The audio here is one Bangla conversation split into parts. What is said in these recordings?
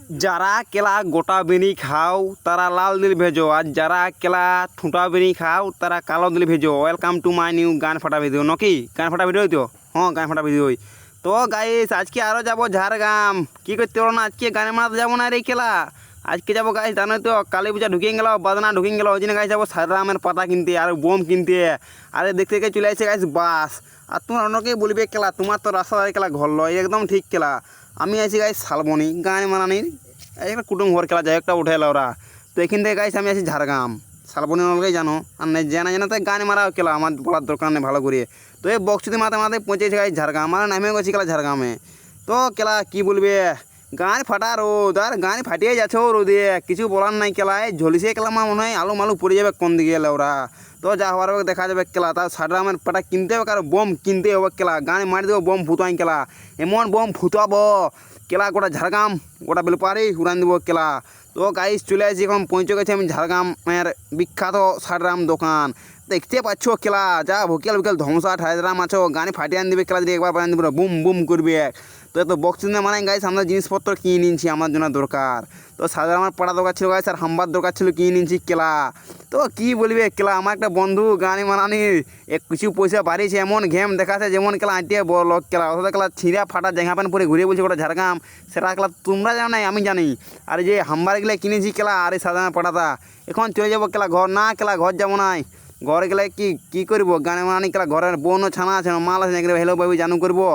যারা কেলা গোটা বিনি খাও তারা লাল দিল ভেজো, আর যারা কেলা ঠুঁটা বিনি খাও তারা কালো দিল ভেজো। ওয়েলকাম টু মাই নিউ গান ফাটা ভিডিও। নকি গান ফাটা ভিডিও তো? হ্যাঁ, গান ফাটা ভিডিও। তো গাইস আজকে আরও যাবো ঝাড়গ্রাম। কী করতে পারো না, আজকে গানে মারাতে যাবো না রে খেলা। আজকে যাবো গাইস, জানো তো কালী পূজা ঢুকিয়ে গেল, বাদনা ঢুকিয়ে গেল, ওই জন্য গাইস যাবো সারামের পাতা কিনতে আর বোম কিনতে। আরে দেখতে দেখে চলে আসছে গাইস বাস। আর তোমার অনেকেই বলবে খেলা তোমার তো রাস্তা খেলা ঘর লয়, একদম ঠিক খেলা। আমি আছি গাইস শালবনি গান মারানির একটা কুটুম ঘর খেলা যায় একটা উঠে এলো ওরা। তো এখান থেকে গাইস আমি আছি ঝাড়গ্রাম শালবনি অলগাই জানো, আর না জানা জানা তাই গান মারা খেলা আমার বলার দরকার নেই ভালো করে। তো এই বক্সিতে মাথা মাথায় পৌঁছেছে গাইস ঝাড়গ্রাম, আমার নামে গেছি খেলা ঝাড়গ্রামে। তো খেলা কি বলবে, গান ফাটা রোদ, আর গান ফাটিয়ে যাচ্ছে ও রোদে, কিছু বলার নাই খেলায় ঝলিসে খেলা আমার মনে হয় আলু মালু পড়ে যাবে কোন দিকে এলে ওরা। তো যা হওয়ার হবে দেখা যাবে খেলা, তার সাড্রামের পাটা কিনতে হবে, কারো বোম কিনতে হবে খেলা, গান মারি দেবো বোম ফুটাই খেলা, এমন বোম ফুটাবো খেলা গোটা ঝাড়গ্রাম গোটা বেলপারি উড়ান দেবো খেলা। তো গাইস চলে আসছি, এখন পৌঁছে গেছি আমি ঝাড়গ্রামের বিখ্যাত সাড্রাম দোকান। দেখতে পাচ্ছ খেলা, যা ভোকেল ভোকেল ধ্বংসা ঠাইরাম আছো, গানে ফাটিয়ে আন দিবে খেলা, যদি একবার বানিয়ে দেবে বুম বুম করবে। তো বক্সিং মানে গাইস আমরা জিনিসপত্র কিনে নিয়েছি আমার জন্য দরকার। তো সাধারণ আমার পড়া দরকার ছিল গাইস, আর হাম্বার দরকার ছিল কিনে নিয়েছি খেলা। তো কি বলবে খেলা, আমার একটা বন্ধু গানে মানানি কিছু পয়সা বাড়িয়েছে, এমন গেম দেখাচ্ছে যেমন খেলা আঁটিয়ে বড় লোক খেলা, অথচ খেলা ছিঁড়া ফাটা জাঙ্গা প্যান্ট পরে ঘুরে বলছে ওটা ঝাড়গ্রাম, সেটা খেলা তোমরা জানো নাই আমি জানি। আর যে হাম্বার গেলে কিনেছি খেলা, আর এই সাধারণ পড়াটা এখন চলে যাবো খেলা ঘর, না খেলা ঘর যাবো নাই, ঘরে গেলে কি করবো গানে মানানি খেলা, ঘরের বোনও ছানা আছে মাল আছে হেলো ভাবি জানু করবো।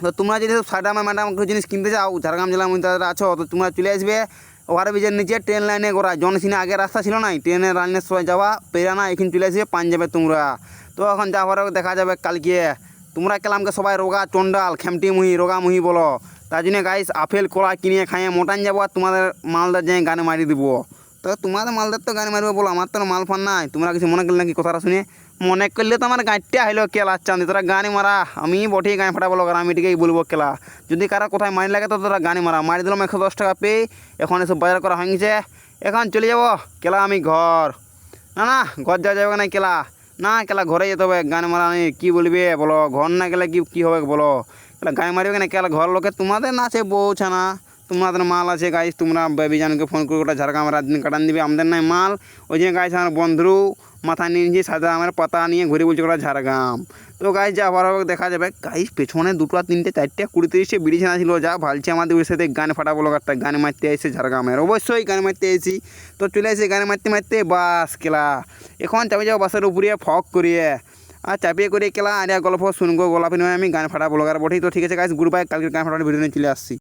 তো তোমরা যদি সাড্রামে ম্যাডাম কিছু জিনিস কিনতে যাও ঝাড়গ্রাম জেলার মধ্যে আছো, তো তোমরা চলে আসবে ওভারব্রিজের নিচে ট্রেন লাইনে গোড়া জনসিনে আগে রাস্তা ছিল নাই, ট্রেনের লাইনের সময় যাওয়া পেরানা এখানে চলে আসবে পাঞ্জাবে তোমরা। তো এখন যাওয়ার দেখা যাবে কালকে। তোমরা কেলামকে সবাই রোগা চন্ডাল খেমটি মুহি রোগা মুহি বলো, তার জন্য গাইস আপেল কলা কিনে খাইয়ে মোটান যাবো, আর তোমাদের মালদার যেয়ে গানে মারি দিব। তো তোমাদের মালদার তো গানে মারবে বলো, আমার তো মাল ফান নাই। তোমরা কিছু মনে করলে নাকি কথাটা শুনে? মনে করলে তো আমার গাঁটটা হাইলো কেলা চান্দি, তোরা গানে মারা, আমি বটেই গায়ে ফাটা বলো, আমি এটিকেই বলবো কেলা। যদি কারো কোথায় মারি লাগে তো তোরা গানে মারা, মারি দিলাম 110 টাকা পেয়ে। এখন এসব বাজার করা হয়ে গেছে, এখন চলে যাবো কেলা আমি ঘর। না না ঘর যাওয়া যাবে না কেলা, না কেলা ঘরে যেতে হবে গান মারা নেই। কী বলবে বলো, ঘর না গেলে কী হবে বলো, কেলা গায়ে মারবে না কেলা ঘর লোকে, তোমাদের না আছে বউ ছানা, তোমাদের মাল আছে গাইস, তোমরা বেবিজানকে ফোন করে ওটা ঝাড়গ্রামের রাত দিন কাটান দিবে, আমাদের নাই মাল। ওই জন্য গাইস আমার বন্ধু মাথা নিয়ে নিয়েছি সাদা আমার পাতা নিয়ে ঘুরে বলছে ওটা ঝাড়গ্রাম। তো গাইস যা ভালো দেখা যাবে গাইস, পেছনে 2টা 3টে 4টে 20-30 বিড়ি ছানা ছিল, যা ভালছে আমাদের ওর সাথে গান ফাটা বলো একটা গান মারতে এসে ঝাড়গ্রামের, অবশ্যই গান মারতে এসেছি। তো চলে এসে গান মারতে মারতে বাস কেলা, এখন চাপে যাবো বাসের উপরে ফক করিয়ে, আর চাপিয়ে করে কেলা আর গল্প শুনবো, গোলাপি নয় আমি গান ফাটা ব্লগার বটেই। তো ঠিক আছে গাইস, গুড বাই, কালকে গান ফাটার ভিডিও নিয়ে চলে আসছি।